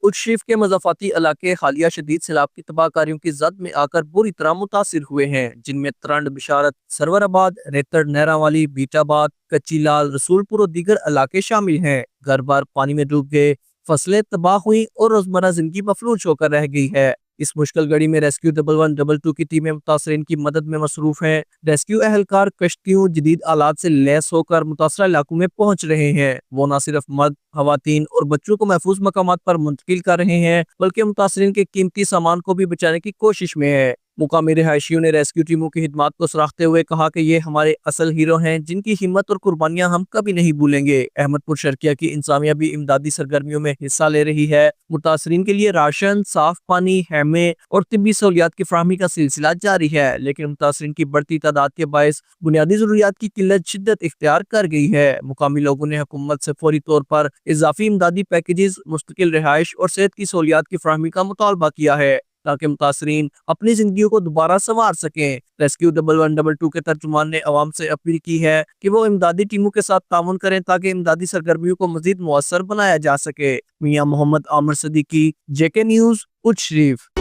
اچ شریف کے مضافاتی علاقے حالیہ شدید سیلاب کی تباہ کاریوں کی زد میں آ کر بری طرح متاثر ہوئے ہیں، جن میں ترنڈ، بشارت، سرور آباد، ریتڑ، نیرا والی، بیٹ آباد، کچی لال، رسول پور اور دیگر علاقے شامل ہیں۔ گھر بار پانی میں ڈوب گئے، فصلیں تباہ ہوئیں اور روزمرہ زندگی مفلوج ہو کر رہ گئی ہے۔ اس مشکل گھڑی میں ریسکیو 1112 کی ٹیمیں متاثرین کی مدد میں مصروف ہیں۔ ریسکیو اہلکار کشتیوں، جدید آلات سے لیس ہو کر متاثرہ علاقوں میں پہنچ رہے ہیں۔ وہ نہ صرف مرد، خواتین اور بچوں کو محفوظ مقامات پر منتقل کر رہے ہیں، بلکہ متاثرین کے قیمتی سامان کو بھی بچانے کی کوشش میں ہے۔ مقامی رہائشیوں نے ریسکیو ٹیموں کی خدمات کو سراہتے ہوئے کہا کہ یہ ہمارے اصل ہیرو ہیں، جن کی ہمت اور قربانیاں ہم کبھی نہیں بھولیں گے۔ احمد پور شرقیہ کی انتظامیہ بھی امدادی سرگرمیوں میں حصہ لے رہی ہے۔ متاثرین کے لیے راشن، صاف پانی، خیمے اور طبی سہولیات کی فراہمی کا سلسلہ جاری ہے، لیکن متاثرین کی بڑھتی تعداد کے باعث بنیادی ضروریات کی قلت شدت اختیار کر گئی ہے۔ مقامی لوگوں نے حکومت سے فوری طور پر اضافی امدادی پیکیجز، مستقل رہائش اور صحت کی سہولیات کی فراہمی کا مطالبہ کیا ہے، تاکہ متاثرین اپنی زندگیوں کو دوبارہ سنوار سکیں۔ ریسکیو 1112 کے ترجمان نے عوام سے اپیل کی ہے کہ وہ امدادی ٹیموں کے ساتھ تعاون کریں تاکہ امدادی سرگرمیوں کو مزید مؤثر بنایا جا سکے۔ میاں محمد عامر صدیقی، JK نیوز، اچ شریف۔